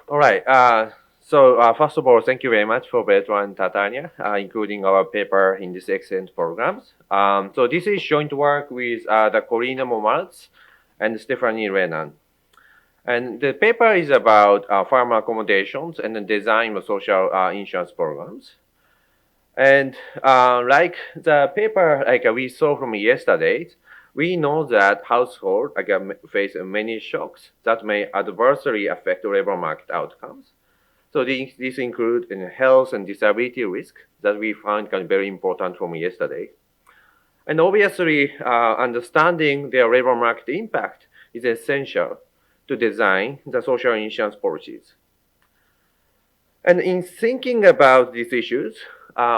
All right. First of all, thank you very much for Bertrand and Titania, including our paper in this excellent programs. So this is joint work with the Corina Momartz and Stephanie Renan. And the paper is about farm accommodations and the design of social insurance programs. And like the paper we saw from yesterday, we know that households face many shocks that may adversely affect labor market outcomes. So these include health and disability risk that we found very important from yesterday. And obviously, understanding their labor market impact is essential to design the social insurance policies. And in thinking about these issues,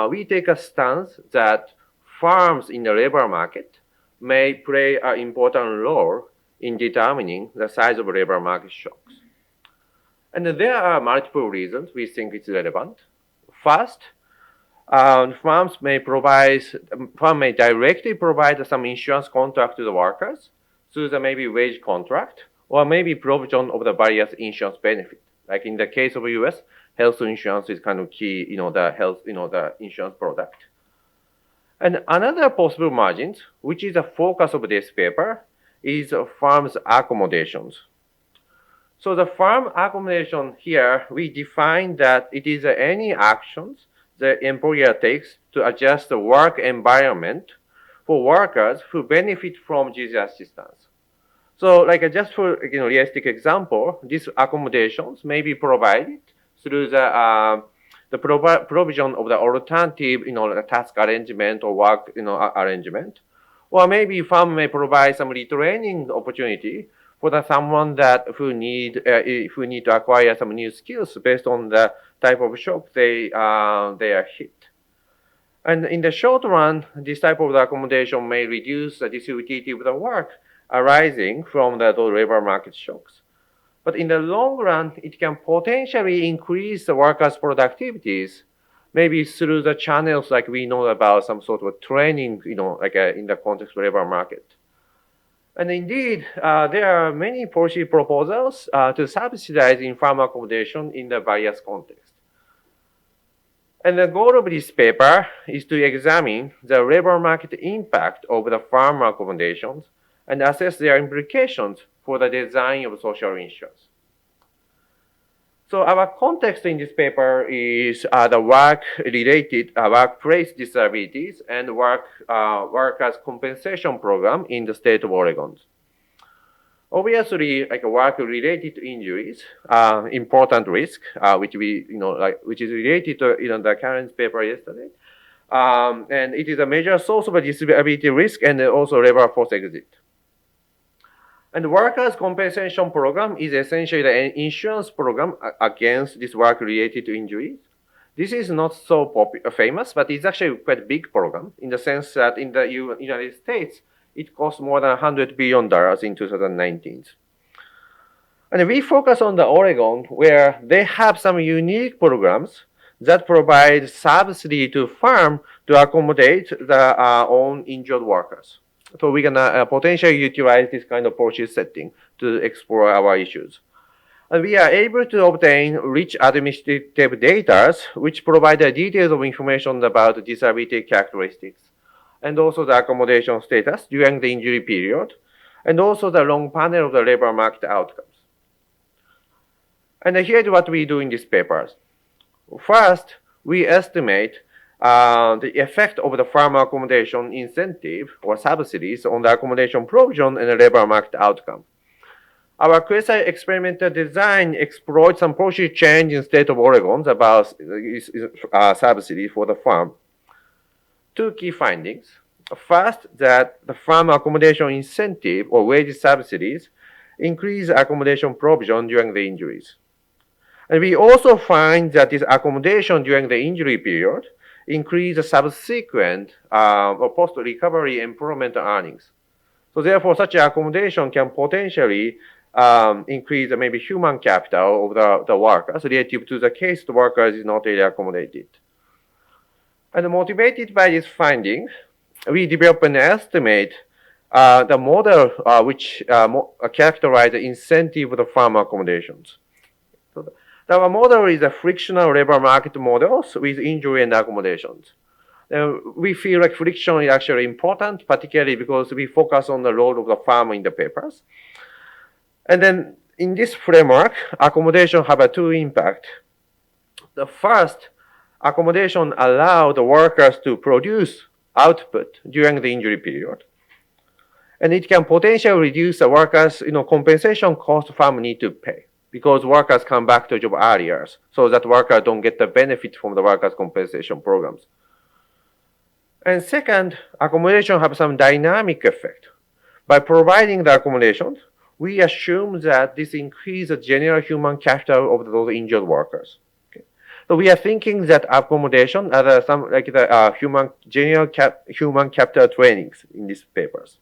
we take a stance that firms in the labor market may play an important role in determining the size of labor market shocks. And there are multiple reasons we think it's relevant. First, firms may directly provide some insurance contract to the workers through the maybe wage contract or maybe provision of the various insurance benefit. Like in the case of the US, health insurance is kind of key, the insurance product. And another possible margins, which is the focus of this paper, is firms' accommodations. So the firm accommodation here, we define that it is any actions the employer takes to adjust the work environment for workers who benefit from this assistance. So like just for realistic example, these accommodations may be provided through the provision of the alternative, task arrangement or work, arrangement, or maybe firm may provide some retraining opportunity for someone who need to acquire some new skills based on the type of shock they are hit. And in the short run, this type of accommodation may reduce the distributivity of the work arising from the labor market shocks. But in the long run, it can potentially increase the workers' productivities, maybe through the channels like we know about some sort of training, in the context of labor market. And indeed, there are many policy proposals to subsidize in-farm accommodation in the various contexts. And the goal of this paper is to examine the labor market impact of the farm accommodations and assess their implications for the design of social insurance. So our context in this paper is the work-related workplace disabilities and workers' compensation program in the state of Oregon. Obviously, work-related injuries, important risk, which is related to the current paper yesterday, and it is a major source of a disability risk and also labor force exit. And the workers' compensation program is essentially an insurance program against this work-related injuries. This is not so famous, but it's actually quite a big program in the sense that in the United States, it costs more than $100 billion in 2019. And we focus on the Oregon, where they have some unique programs that provide subsidy to farm to accommodate their own injured workers. So we're gonna potentially utilize this kind of policy setting to explore our issues. And we are able to obtain rich administrative data, which provide the details of information about disability characteristics, and also the accommodation status during the injury period, and also the long panel of the labor market outcomes. And here's what we do in these papers. First, we estimate the effect of the farm accommodation incentive or subsidies on the accommodation provision and the labor market outcome. Our CREEi experimental design explored some policy change in the state of Oregon about subsidy for the farm. Two key findings. First, that the farm accommodation incentive or wage subsidies increase accommodation provision during the injuries. And we also find that this accommodation during the injury period increase the subsequent or post-recovery employment earnings. So therefore, such accommodation can potentially increase maybe human capital of the workers relative to the case the worker is not really accommodated. And motivated by these findings, we developed an estimate, the model which characterize the incentive of the farm accommodations. So Our model is a frictional labor market models with injury and accommodations. We feel like friction is actually important, particularly because we focus on the role of the farm in the papers. And then in this framework, accommodation have a two impact. The first, accommodation allow the workers to produce output during the injury period. And it can potentially reduce the workers' compensation cost farm need to pay because workers come back to job earlier so that workers don't get the benefit from the workers' compensation programs. And second, accommodation have some dynamic effect. By providing the accommodations, we assume that this increases the general human capital of those injured workers. So we are thinking that accommodation are some like the human capital trainings in these papers.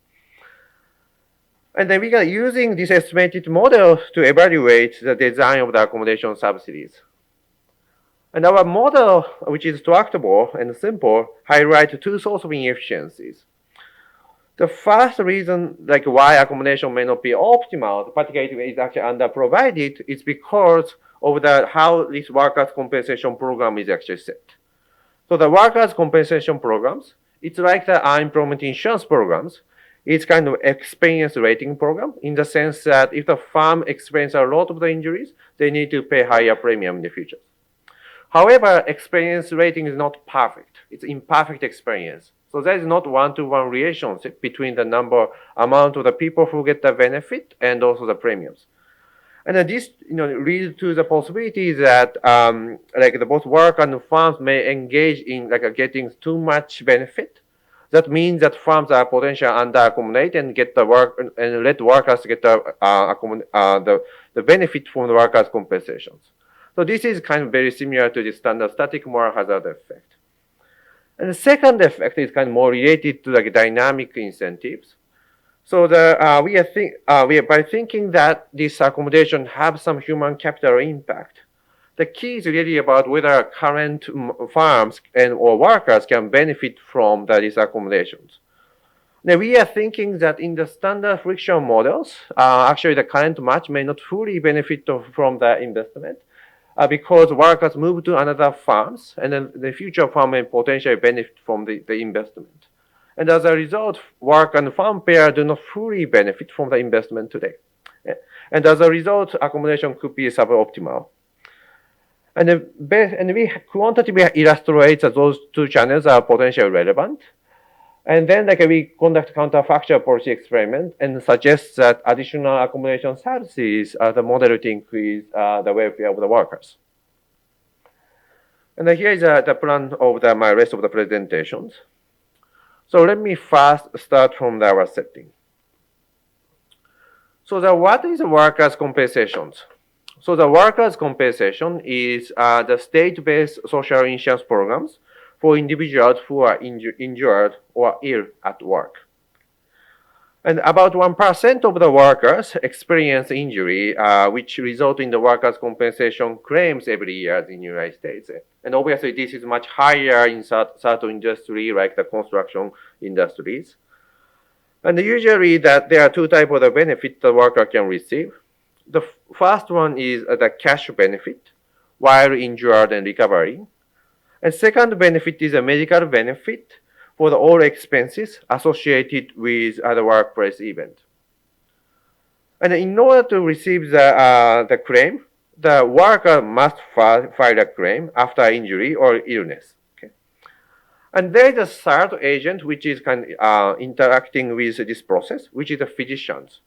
And then we are using this estimated model to evaluate the design of the accommodation subsidies. And our model, which is tractable and simple, highlights two sources of inefficiencies. The first reason why accommodation may not be optimal, particularly is actually underprovided, is because of how this workers' compensation program is actually set. So the workers' compensation programs, it's like the unemployment insurance programs. It's kind of experience rating program in the sense that if the farm experiences a lot of the injuries, they need to pay higher premium in the future. However, experience rating is not perfect. It's imperfect experience. So there is not one-to-one relationship between the amount of the people who get the benefit and also the premiums. And this leads to the possibility that both work and farms may engage in getting too much benefit. That means that farms are potentially under-accommodated and get the work and let workers get the benefit from the workers' compensations. So this is kind of very similar to the standard static moral hazard effect. And the second effect is kind of more related to dynamic incentives. So by thinking that this accommodation have some human capital impact, the key is really about whether current farms or workers can benefit from these accommodations. Now we are thinking that in the standard friction models, actually the current match may not fully benefit from the investment because workers move to another farms and then the future farm may potentially benefit from the investment. And as a result, work and farm pair do not fully benefit from the investment today. And as a result, accommodation could be suboptimal. And we quantitatively illustrate that those two channels are potentially relevant. And then we conduct counterfactual policy experiment and suggest that additional accommodation services are the model to increase the welfare of the workers. And here is the plan of my rest of the presentations. So let me first start from our setting. So what is workers' compensations? So the workers' compensation is the state-based social insurance programs for individuals who are injured or ill at work. And about 1% of the workers experience injury, which result in the workers' compensation claims every year in the United States. And obviously, this is much higher in certain industries like the construction industries. And usually, there are two types of the benefit the worker can receive. The first one is the cash benefit while injured and recovering. And second benefit is a medical benefit for all expenses associated with the workplace event. And in order to receive the claim, the worker must file a claim after injury or illness. Okay? And there is a third agent which is interacting with this process, which is the physicians.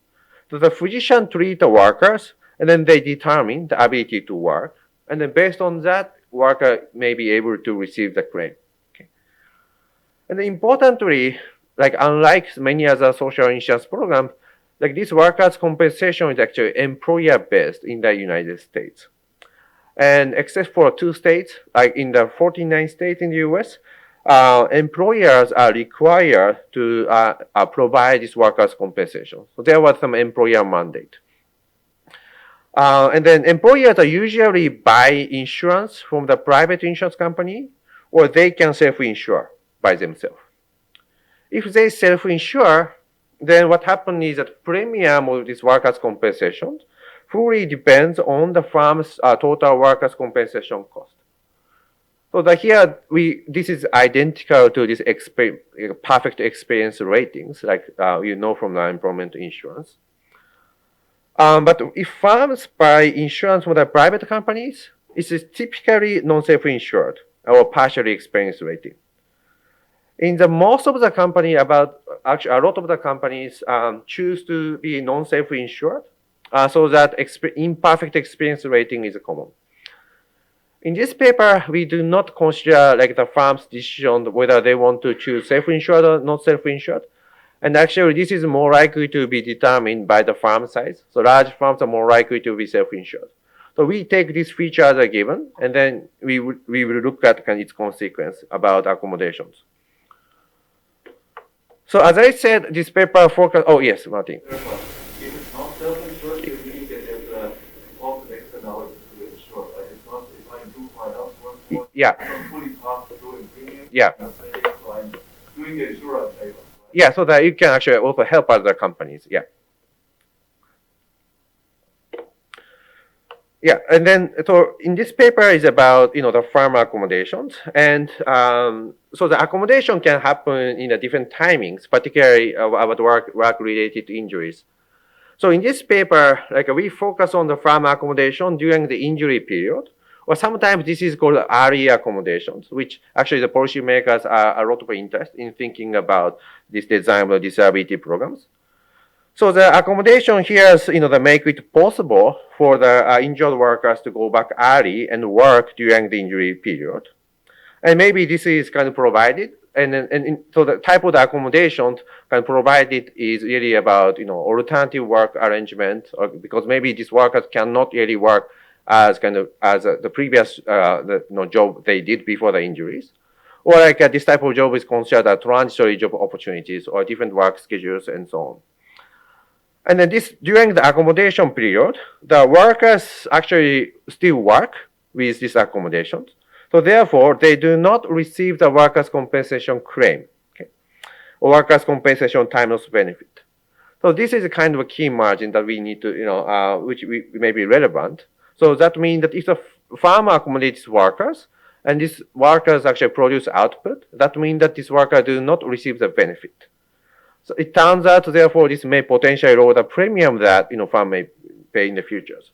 So the physician treats the workers, and then they determine the ability to work. And then based on that, worker may be able to receive the claim. Okay. And importantly, unlike many other social insurance programs, this workers' compensation is actually employer-based in the United States. And except for 2 states, in the 49 states in the US, employers are required to provide this workers' compensation. So there was some employer mandate. And then employers are usually buy insurance from the private insurance company, or they can self-insure by themselves. If they self-insure, then what happens is that premium of this workers' compensation fully depends on the firm's total workers' compensation cost. So here, this is identical to this perfect experience ratings, like you know from the employment insurance. But if firms buy insurance from the private companies, it is typically non-self-insured or partially experience rating. In the most of the company, actually a lot of the companies choose to be non-self-insured, so that imperfect experience rating is common. In this paper, we do not consider like the firm's decision whether they want to choose self-insured or not self-insured. And actually, this is more likely to be determined by the firm size. So large firms are more likely to be self-insured. So we take this feature as a given, and then we will look at its consequence about accommodations. So as I said, this paper focus. Oh yes, Martin. If it's not self-insured, you need that there's a cost externality to insure. Like it's not if I do my elsewhere, yeah, I'm fully passed through premium. Yeah. So I'm doing the insurance favor. Right? Yeah, so that you can actually also help other companies. Yeah. Yeah, and then so in this paper is about the firm accommodations, and so the accommodation can happen in different timings, particularly about work-related injuries. So in this paper, like we focus on the firm accommodation during the injury period, or sometimes this is called early accommodations, which actually the policymakers are a lot of interest in thinking about this design of disability programs. So the accommodation here is, they make it possible for the injured workers to go back early and work during the injury period. And maybe this is kind of provided. So the type of the accommodations kind of provided is really about, alternative work arrangement, or because maybe these workers cannot really work as the previous job they did before the injuries. Or like this type of job is considered a transitory job opportunities or different work schedules and so on. And then during the accommodation period, the workers actually still work with these accommodations. So therefore, they do not receive the workers' compensation claim, okay, or workers' compensation time loss benefit. So this is a kind of a key margin that we need to, which may be relevant. So that means that if the firm accommodates workers, and these workers actually produce output, that means that these workers do not receive the benefit. So it turns out, therefore, this may potentially lower the premium that firm may pay in the futures.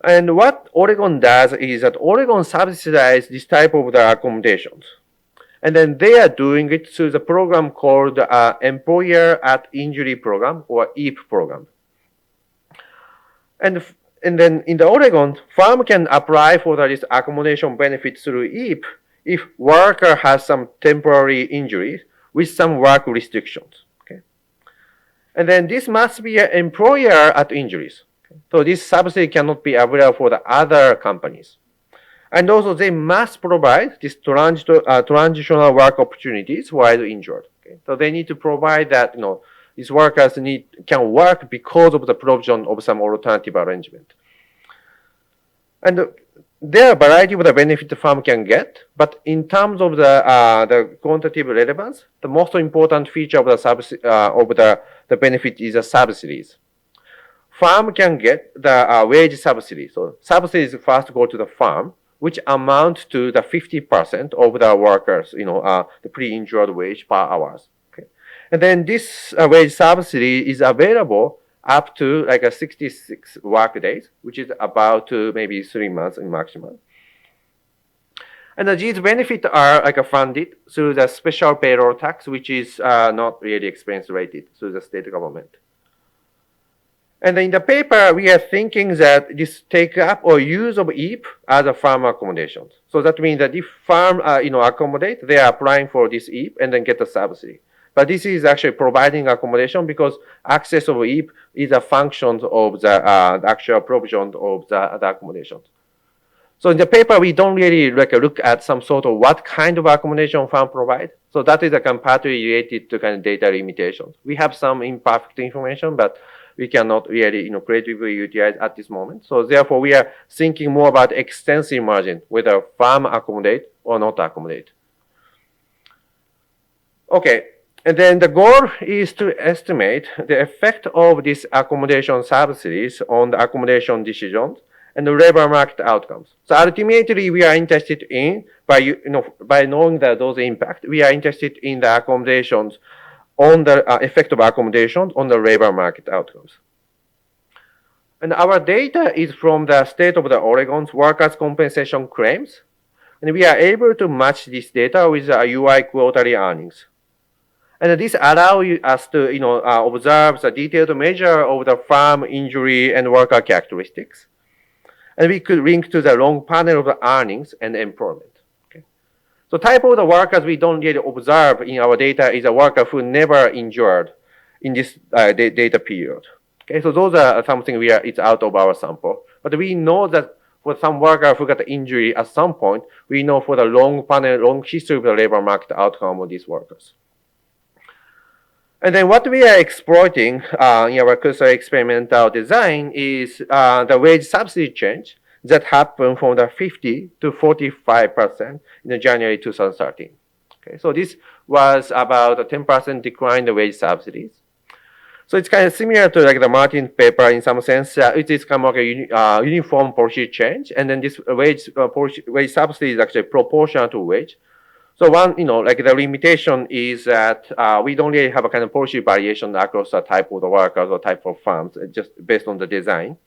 And what Oregon does is that Oregon subsidizes this type of the accommodations. And then they are doing it through the program called Employer at Injury Program, or EAP program. And then in the Oregon, firm can apply for this accommodation benefit through EAP if worker has some temporary injuries with some work restrictions. Okay? And then this must be an employer at injuries. Okay? So this subsidy cannot be available for the other companies. And also they must provide this transitional work opportunities while injured. Okay? So they need to provide that these workers can work because of the provision of some alternative arrangement. And there are a variety of the benefit the firm can get, but in terms of the quantitative relevance, the most important feature of the benefit is the subsidies. Firm can get the wage subsidy. So subsidies first go to the firm, which amount to the 50% of the workers, the pre-injured wage per hours. Okay, and then this wage subsidy is available up to like 66 work days, which is about maybe 3 months in maximum. And these benefits are funded through the special payroll tax, which is not really expense rated through the state government. And in the paper, we are thinking that this take up or use of EAP as a firm accommodations. So that means that if firm accommodate, they are applying for this EAP and then get the subsidy. But this is actually providing accommodation because access of EAP is a function of the actual provision of the accommodations. So in the paper, we don't really look at some sort of what kind of accommodation firm provide. So that is partly related to kind of data limitations. We have some imperfect information, but we cannot really creatively utilize at this moment. So therefore, we are thinking more about extensive margin, whether firm accommodate or not accommodate. Okay. And then the goal is to estimate the effect of these accommodation subsidies on the accommodation decisions and the labor market outcomes. So ultimately, we are interested in, by knowing that those impact, we are interested in the accommodations on the effect of accommodations on the labor market outcomes. And our data is from the state of the Oregon's workers' compensation claims. And we are able to match this data with UI quarterly earnings. And this allows us to observe the detailed measure of the farm injury and worker characteristics. And we could link to the long panel of the earnings and employment. Okay. So type of the workers we don't really observe in our data is a worker who never injured in this data period. Okay, so those are something it's out of our sample. But we know that for some worker who got injury at some point, we know for the long panel, long history of the labor market outcome of these workers. And then what we are exploiting in our cursor experimental design is the wage subsidy change that happened from the 50 to 45% in January 2013. Okay, so this was about a 10% decline in the wage subsidies. So it's kind of similar to like the Martin paper in some sense. It is kind of like a uniform policy change, and then this wage subsidy is actually proportional to wage. So one, like the limitation is that we don't really have a kind of policy variation across the type of the workers or type of farms, just based on the design.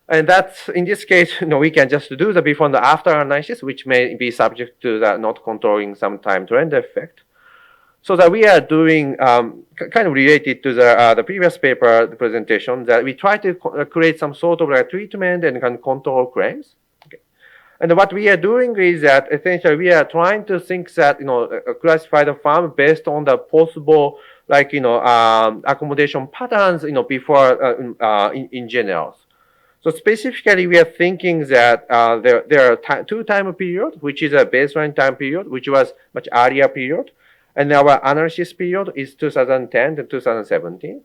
And that's, in this case, we can just do the before and the after analysis, which may be subject to the not controlling some time trend effect. So that we are doing kind of related to the previous paper, the presentation, that we try to create some sort of like treatment and kind of control claims. Okay. And what we are doing is that essentially we are trying to think that, classify the farm based on the possible, like, accommodation patterns, before in general. So specifically, we are thinking that there are two time periods, which is a baseline time period, which was much earlier period. And our analysis period is 2010 to 2017.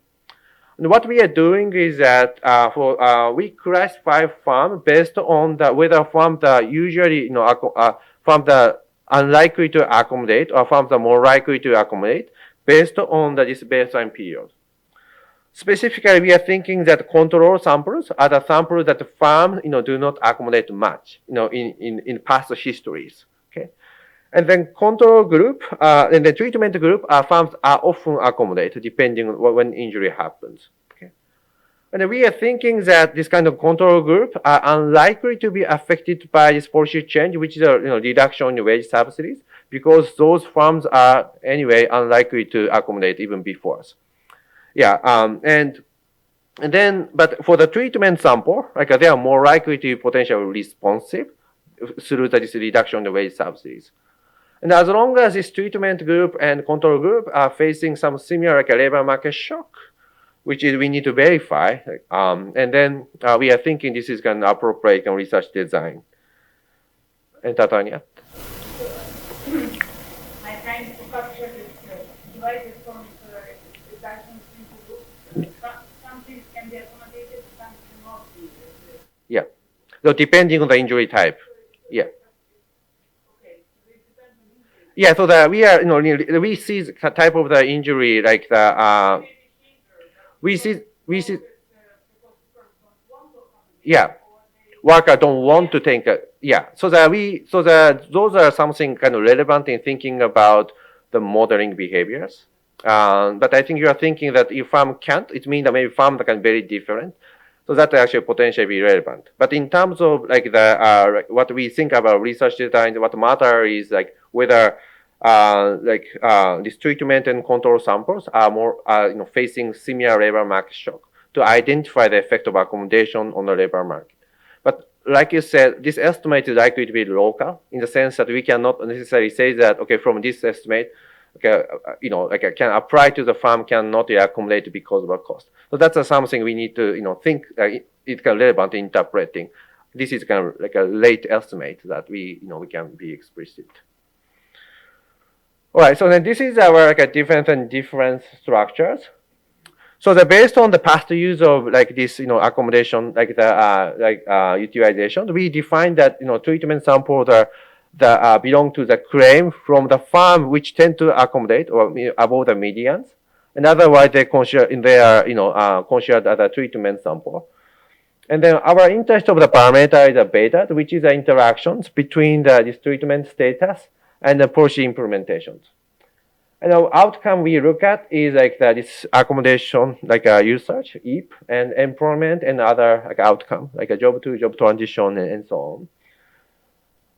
And what we are doing is that we classify farm based on whether farms that usually, farms that unlikely to accommodate or farms that more likely to accommodate based on this baseline period. Specifically, we are thinking that control samples are the samples that the farm, do not accommodate much, in past histories. Okay. And then control group and the treatment group farms are often accommodated depending on when injury happens. Okay. And we are thinking that this kind of control group are unlikely to be affected by this policy change, which is a reduction in wage subsidies, because those farms are anyway unlikely to accommodate even before us. Yeah, and then, but for the treatment sample, like they are more likely to be potentially responsive through this reduction in the wage subsidies. And as long as this treatment group and control group are facing some similar like a labor market shock, which is we need to verify, and then we are thinking this is going to appropriate in research design. And Tatania? My trying to capture this divided from reduction into groups. Some things can be accommodated, some cannot be. Yeah. So depending on the injury type. Yeah. Yeah, so we are, we see the type of the injury, like the, we see, yeah, worker don't want to take yeah. So those are something kind of relevant in thinking about the modeling behaviors. But I think you are thinking that if farm can't, it means that maybe farm can be very different. So that actually potentially be relevant. But in terms of like the what we think about research design, what matter is like whether this treatment and control samples are more facing similar labor market shock to identify the effect of accommodation on the labor market. But like you said, this estimate is likely to be local in the sense that we cannot necessarily say that okay from this estimate. Okay, like can apply to the farm cannot accommodate because of a cost. So that's something we need to, think it's kind of relevant in interpreting. This is kind of like a late estimate that we can be explicit. All right, so then this is our like a different structures. So based on the past use of like this, accommodation, like the utilization, we define that treatment samples are that belong to the claim from the farm which tend to accommodate or above the medians, and otherwise they are considered as a treatment sample. And then our interest of the parameter is the beta, which is the interactions between this treatment status and the policy implementations. And the outcome we look at is like this accommodation, like usage, EAP, and employment and other like outcome, like a job to job transition and so on.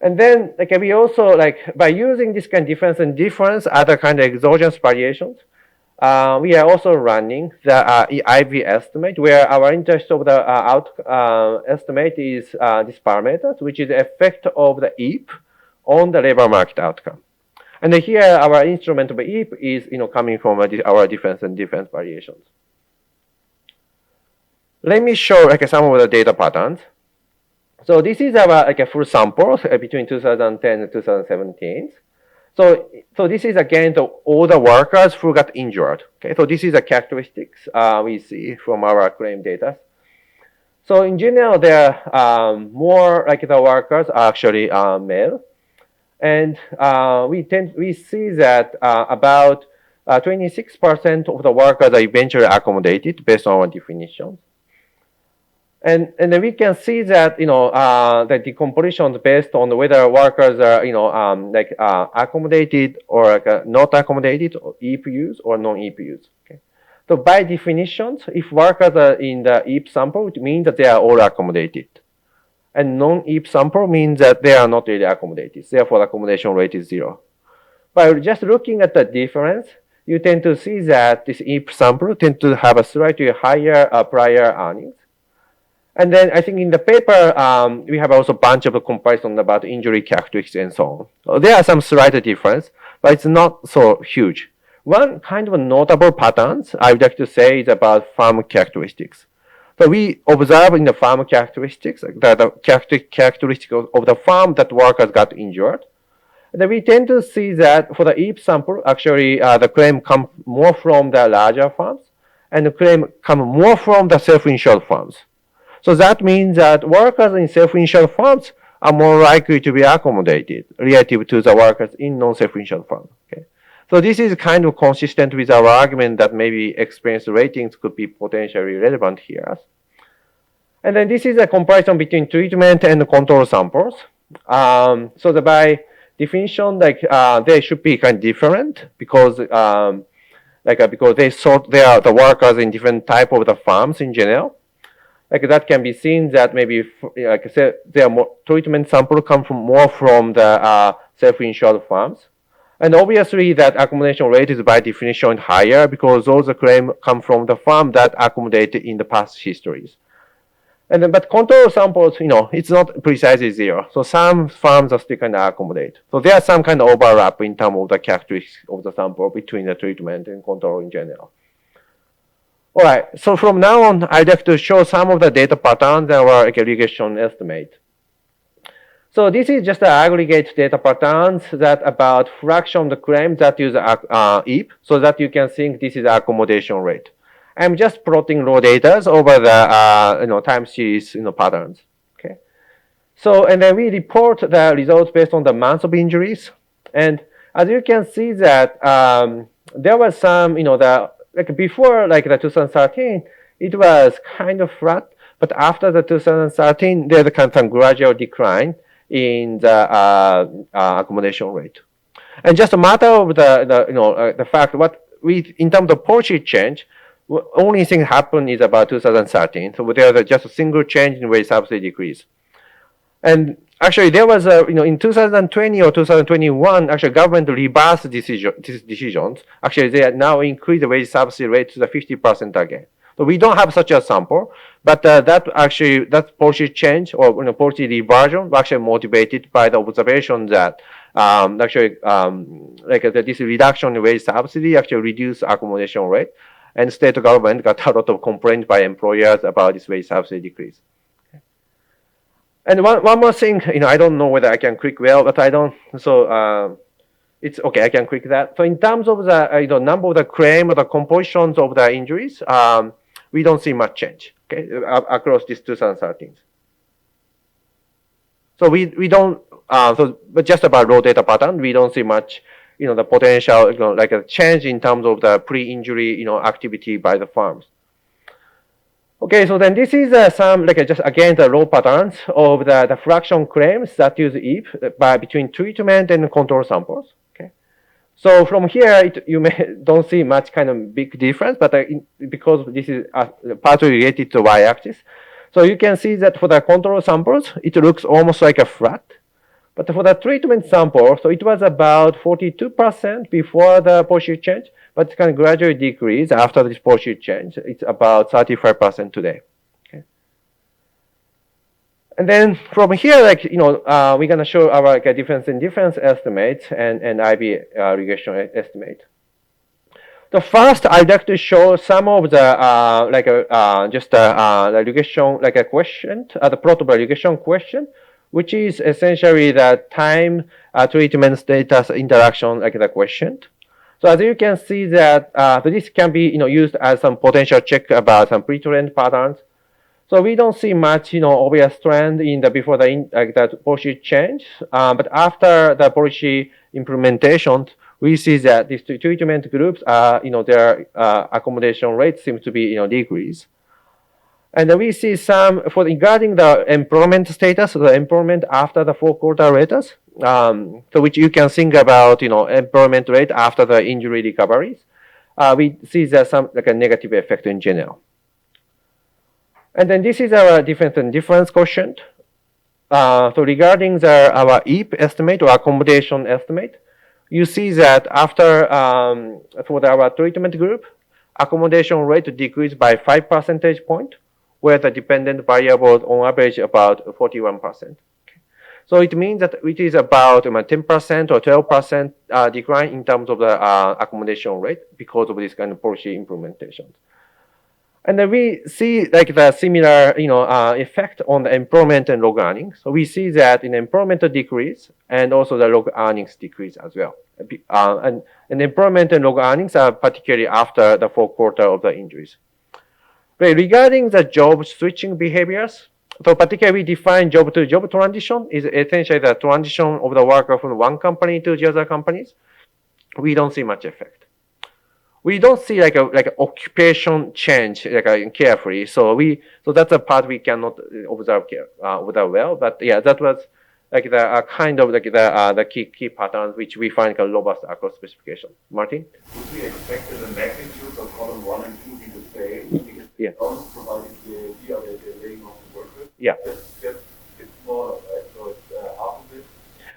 And then like we also like by using this kind of difference and difference, other kind of exogenous variations, we are also running the IV estimate, where our interest of the estimate is this parameters, which is the effect of the EAP on the labor market outcome. And here, our instrument of EAP is coming from our difference and difference variations. Let me show like some of the data patterns. So this is our like a full sample between 2010 and 2017. So this is again all the workers who got injured. Okay, so this is the characteristics we see from our claim data. So in general, there are more like the workers are actually male. And we see that about 26% of the workers are eventually accommodated based on our definition. And then we can see that the decomposition based on whether workers are accommodated or like not accommodated, or EPUs or non-EPUs. Okay. So by definition, if workers are in the EAP sample, it means that they are all accommodated. And non-EAP sample means that they are not really accommodated. Therefore, the accommodation rate is 0. But just looking at the difference, you tend to see that this EAP sample tends to have a slightly higher prior earnings. And then I think in the paper, we have also a bunch of comparison about injury characteristics and so on. So there are some slight difference, but it's not so huge. One kind of notable patterns I would like to say is about farm characteristics. So we observe in the farm characteristics, the characteristic of the farm that workers got injured. And then we tend to see that for the EAP sample, actually the claim comes more from the larger farms, and the claim comes more from the self-insured farms. So that means that workers in self-insured farms are more likely to be accommodated relative to the workers in non-self-insured farms. Okay? So this is kind of consistent with our argument that maybe experience ratings could be potentially relevant here. And then this is a comparison between treatment and control samples. So that by definition, like they should be kind of different because because they sort the workers in different type of the farms in general. Like that can be seen that maybe like I said, their treatment sample come from more from the self-insured farms. And obviously that accommodation rate is by definition higher because those claims come from the farm that accommodated in the past histories. And then, but control samples, it's not precisely 0. So some farms are still kind of accommodate. So there are some kind of overlap in terms of the characteristics of the sample between the treatment and control in general. All right, so from now on, I'd like to show some of the data patterns and our regression estimate. So this is just the aggregate data patterns that about fraction of the claims that use EAP, so that you can think this is accommodation rate. I'm just plotting raw data over the time series patterns. Okay. So and then we report the results based on the months of injuries, and as you can see that there was some before like the 2013, it was kind of flat, but after the 2013, there's a kind of gradual decline in the accommodation rate. And just a matter of the fact what in terms of policy change, only thing happened is about 2013. So there's just a single change in wage subsidy decrease. And actually there was in 2020 or 2021, actually government reversed decisions. Actually they now increase the wage subsidy rate to the 50% again. So we don't have such a sample, but that policy change or policy reversion was actually motivated by the observation that this reduction in wage subsidy actually reduced accommodation rate, and state government got a lot of complaints by employers about this wage subsidy decrease. Okay. And one more thing, I don't know whether I can click well, but I don't. So it's okay, I can click that. So in terms of the number of the claim or the compositions of the injuries, we don't see much change, okay, across this 2013. So we don't but just about raw data pattern, we don't see much, the potential, like a change in terms of the pre-injury, activity by the farms. Okay, so then this is some, just again, the raw patterns of the fraction claims that use EAP by between treatment and control samples. Okay, so from here, you don't see much kind of big difference, but because this is partly related to y-axis, so you can see that for the control samples, it looks almost like a flat. But for the treatment sample, so it was about 42% before the policy change, but it can gradually decrease after this policy change. It's about 35% today. Okay. And then from here, we're going to show our difference in difference estimates and IB regression estimate. So first, I'd like to show some of the the regression, like a question, the plot of a regression question, which is essentially the time treatment status interaction, like the question. So as you can see that this can be used as some potential check about some pre-trend patterns. So we don't see much obvious trend in the before the that policy change, but after the policy implementation, we see that these treatment groups are their accommodation rate seems to be decrease. And we see some regarding the employment status, the employment after the 4-quarter rates, so which you can think about, employment rate after the injury recoveries. We see that some a negative effect in general. And then this is our difference and difference quotient. So regarding our EAP estimate or accommodation estimate, you see that after for our treatment group, accommodation rate decreased by 5 percentage points, where the dependent variable on average about 41%. Okay. So it means that it is about 10% or 12% decline in terms of the accommodation rate because of this kind of policy implementation. And then we see the similar effect on the employment and log earnings. So we see that in employment decrease and also the log earnings decrease as well. And employment and log earnings are particularly after the 4th quarter of the injuries. But regarding the job switching behaviors, so particularly we define job-to-job transition is essentially the transition of the worker from one company to the other companies. We don't see much effect. We don't see like a occupation change carefully. So that's a part we cannot observe well. But yeah, that was the kind of the key patterns which we find robust across specification. Martin? Would we expect that the magnitude of column 1 and 2 be the same? Yeah. Also provided the idea that they're laying off the workers. Yeah. It's more, so it's half of it.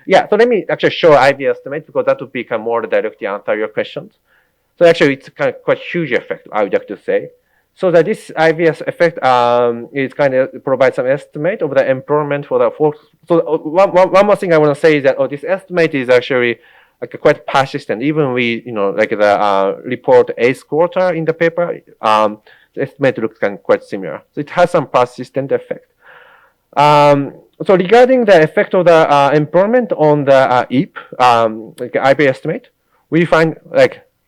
Yeah, so let me actually show IB estimate because that would become more directly answer your questions. So actually it's kind of quite huge effect, I would like to say. So that this IBS effect is kind of provides some estimate of the employment for the folks. So one more thing I want to say is that this estimate is actually quite persistent. Even we the report 8th quarter in the paper, the estimate looks kind of quite similar. So it has some persistent effect. So regarding the effect of the employment on the EAP, IB estimate, we find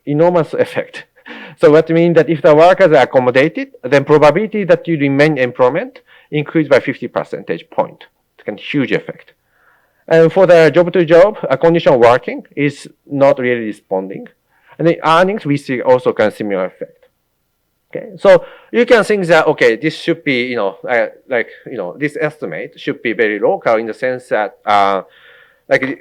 enormous effect. So what means that if the workers are accommodated, then probability that you remain employment increased by 50 percentage point. It's a huge effect. And for the job-to-job, condition working is not really responding. And the earnings, we see also kind of similar effect. Okay, so you can think that, okay, this should be, this estimate should be very local in the sense that,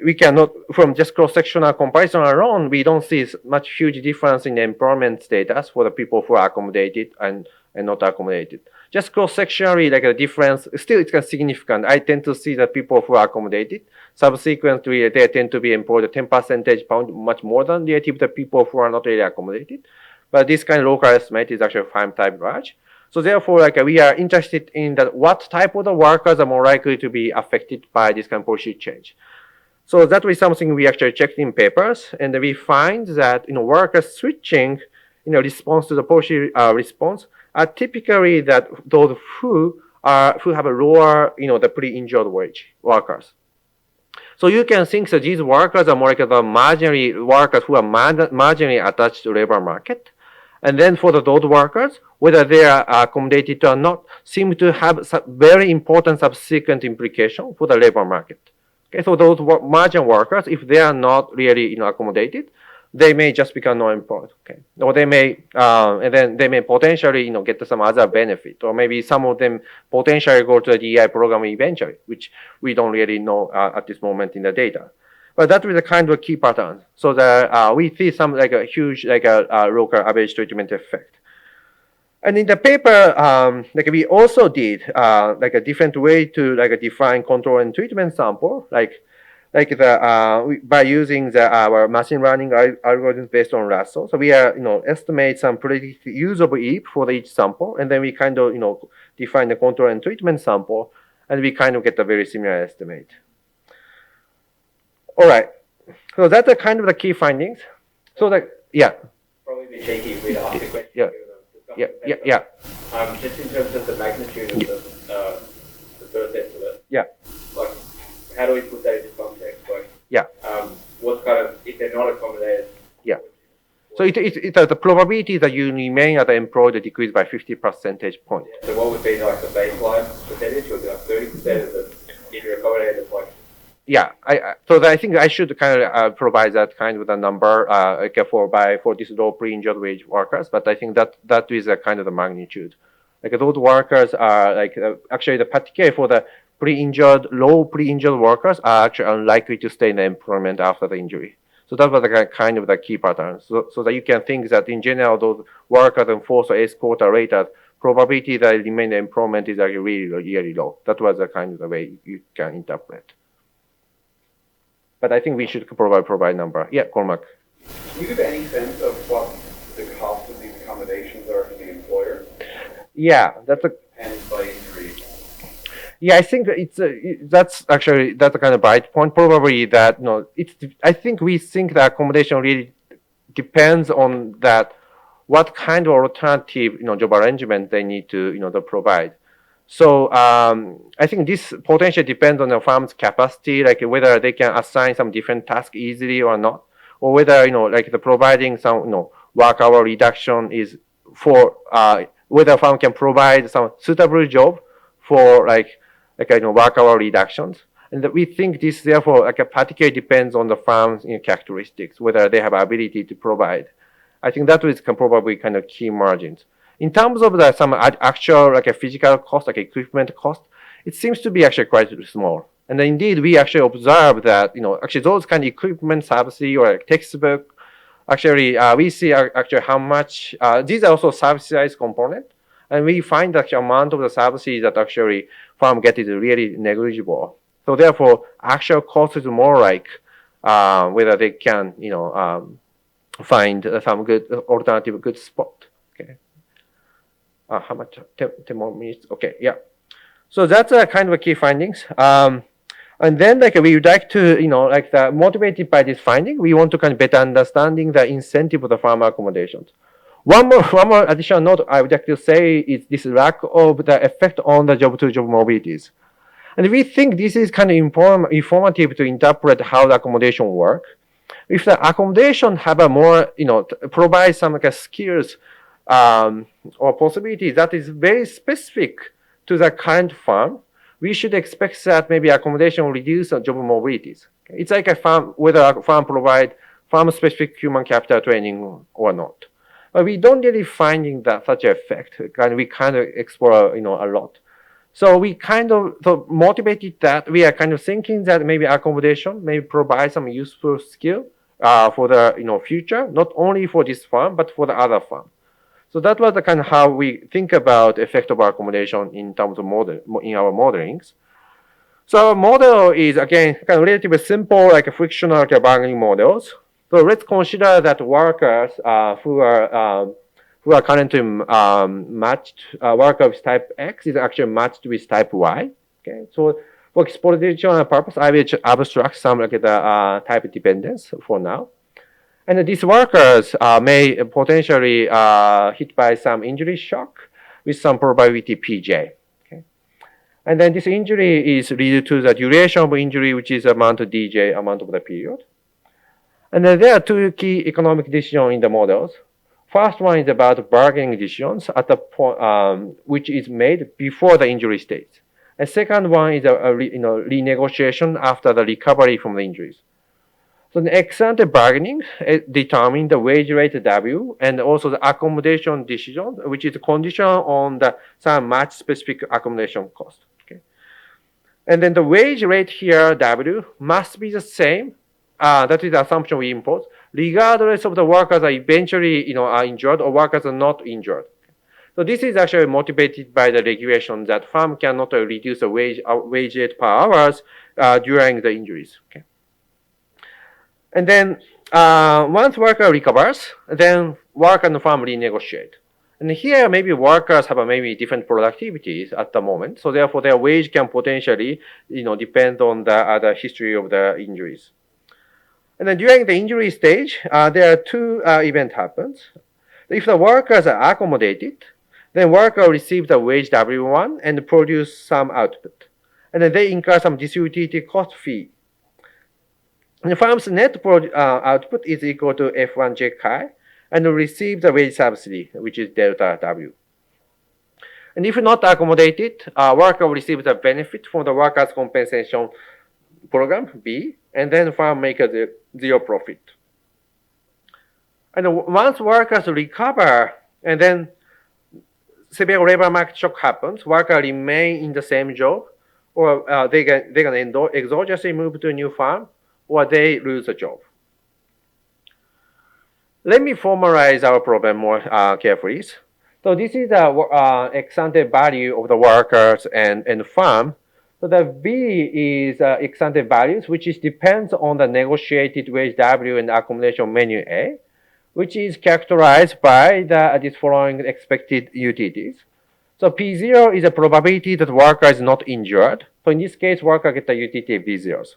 we cannot, from just cross-sectional comparison alone, we don't see much huge difference in the employment status for the people who are accommodated and not accommodated. Just cross-sectionally, the difference, still it's kind of significant. I tend to see that people who are accommodated, subsequently, they tend to be employed 10 percentage point much more than relative to people who are not really accommodated. But this kind of local estimate is actually 5 times large. So therefore, we are interested in that what type of the workers are more likely to be affected by this kind of policy change. So that was something we actually checked in papers, and we find that workers switching response to the policy response are typically that those who have a lower the pre-injured wage workers. So you can think that these workers are more like the marginally workers who are marginally attached to labor market, and then for those workers, whether they are accommodated or not, seem to have very important subsequent implication for the labor market. Okay, so those margin workers, if they are not really accommodated, they may just become non-employed. Okay, or they may and then they may potentially get some other benefit, or maybe some of them potentially go to the DEI program eventually, which we don't really know at this moment in the data. But that is a kind of key pattern. So that we see some like a huge local average treatment effect. And in the paper, like we also did like a different way to define control and treatment sample, by using our machine learning algorithms based on Russell. So we are estimate some predicted use of EAP for each sample, and then we kind of define the control and treatment sample, and we kind of get a very similar estimate. All right, so that's a kind of the key findings. So yeah. Probably be cheeky if we'd ask a question. Yeah. Yeah. Just in terms of the magnitude of the first estimate. Yeah. Like, how do we put that into context? Like, yeah. What kind of, if they're not accommodated? Yeah. So the probability that you remain as employed decreased by 50 percentage points. Yeah. So what would be like the baseline percentage? Would be like 30% of the, if you're accommodated, like. Yeah, I think I should kind of provide that kind of a number for this low pre-injured wage workers, but I think that is a kind of the magnitude. Like those workers are actually the particularly for the low pre-injured workers are actually unlikely to stay in employment after the injury. So that was the kind of the key pattern. So that you can think that in general those workers and force or escort or raters probability that they remain in employment is actually really low. That was the kind of the way you can interpret. But I think we should provide number. Yeah, Cormac. Can you give any sense of what the cost of these accommodations are to the employer? Yeah, that's a. And by injury. Yeah, I think that's a kind of bright point. Probably that I think we think the accommodation really depends on that what kind of alternative job arrangement they need to to provide. So I think this potentially depends on the firm's capacity, like whether they can assign some different tasks easily or not, or whether the providing some work hour reduction is for whether a firm can provide some suitable job for work hour reductions. And we think this therefore particularly depends on the firm's characteristics, whether they have ability to provide. I think that is probably kind of key margins. In terms of some actual physical cost, equipment cost, it seems to be actually quite small. And indeed, we actually observe that actually those kind of equipment subsidy or textbook, actually we see actually how much these are also subsidized component, and we find that the amount of the subsidy that actually firm get is really negligible. So therefore, actual cost is more like whether they can find some good alternative good spot. Okay. How much? 10 more minutes. Okay, yeah. So that's kind of a key findings. And then we would like to, motivated by this finding, we want to kind of better understanding the incentive of the farmer accommodations. One more additional note I would like to say is this lack of the effect on the job-to-job mobilities. And we think this is kind of informative to interpret how the accommodation work. If the accommodation have a more, provide some skills or possibilities that is very specific to the current firm, we should expect that maybe accommodation will reduce job mobilities. Okay? It's like a firm, whether a firm provide firm-specific human capital training or not. But we don't really finding that such an effect, and we kind of explore a lot. So we kind of motivated that we are kind of thinking that maybe accommodation may provide some useful skill for the future, not only for this firm but for the other firm. So that was the kind of how we think about effect of accommodation in terms of in our modelings. So our model is again kind of relatively simple, frictional bargaining models. So let's consider that workers who are currently matched, worker with type X is actually matched with type Y. Okay, so for exploitation purpose, I will abstract some the type dependence for now. And these workers may potentially hit by some injury shock with some probability PJ. Okay? And then this injury is related to the duration of injury, which is amount of DJ, amount of the period. And then there are two key economic decisions in the models. First one is about bargaining decisions at the point which is made before the injury stage. And second one is renegotiation after the recovery from the injuries. So the ex-ante bargaining determines the wage rate W and also the accommodation decision, which is conditional on some match-specific accommodation cost. Okay. And then the wage rate here, W, must be the same. That is the assumption we impose, regardless of the workers are eventually are injured or workers are not injured. So this is actually motivated by the regulation that firm cannot reduce the wage rate per hours during the injuries. Okay. And then once worker recovers, then work and firm renegotiate. And here maybe workers have maybe different productivities at the moment, so therefore their wage can potentially depend on the history of the injuries. And then during the injury stage, there are two events happens. If the workers are accommodated, then worker receives the wage W1 and produce some output. And then they incur some disutility cost fee. And the firm's net output is equal to F1J chi and receive the wage subsidy, which is delta W. And if not accommodated, worker receives the benefit from the workers' compensation program, B, and then firm makes a zero profit. And once workers recover, and then severe labor market shock happens, workers remain in the same job, or they can exogenously move to a new firm, or they lose a job. Let me formalize our problem more carefully. So this is the ex-ante value of the workers and firm. So the B is ex-ante values, which depends on the negotiated wage W and accommodation menu A, which is characterized by these following expected utilities. So P0 is a probability that worker is not injured. So in this case, worker gets the utility V0s.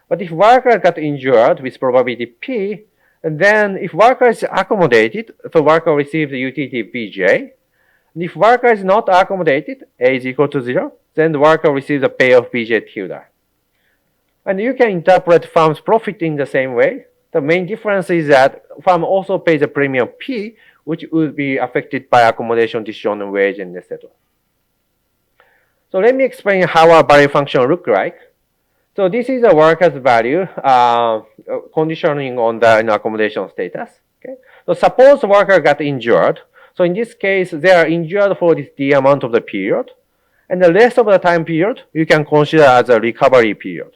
But if worker got injured with probability P, and then if worker is accommodated, the worker receives the utility Vj. And if worker is not accommodated, A is equal to 0, then the worker receives a payoff Vj tilde. And you can interpret firm's profit in the same way. The main difference is that firm also pays a premium P, which would be affected by accommodation decision and wage and etc. So let me explain how our value function look like. So this is a worker's value conditioning on the accommodation status. Okay. So suppose the worker got injured. So in this case, they are injured for this D amount of the period. And the rest of the time period, you can consider as a recovery period.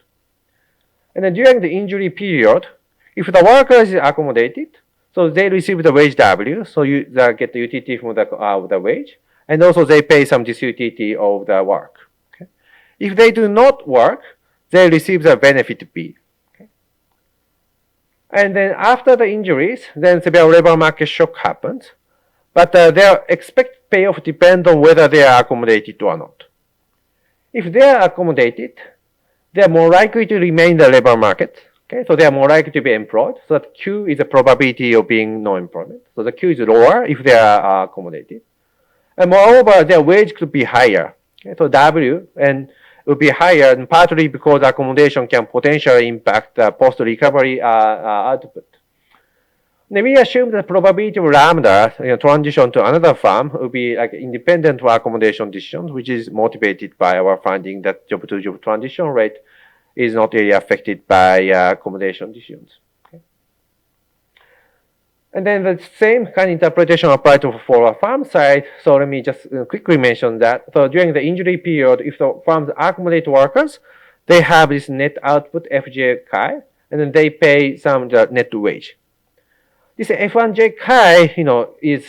And then during the injury period, if the worker is accommodated, so they receive the wage W, so they get the utility from the wage, and also they pay some disutility of the work. Okay. If they do not work, they receive the benefit B. Okay. And then after the injuries, then severe labor market shock happens, but their expected payoff depends on whether they are accommodated or not. If they are accommodated, they are more likely to remain in the labor market. Okay, so they are more likely to be employed. So that Q is the probability of being no employment. So the Q is lower if they are accommodated. And moreover, their wage could be higher. Okay, so W and will be higher, and partly because accommodation can potentially impact the post-recovery output. Now we assume the probability of lambda transition to another firm will be like independent of accommodation decisions, which is motivated by our finding that job-to-job transition rate is not really affected by accommodation decisions. Okay. And then the same kind of interpretation applies for a firm side. So let me just quickly mention that. So during the injury period, if the firms accommodate workers, they have this net output Fj chi, and then they pay some net wage. This F1J chi, is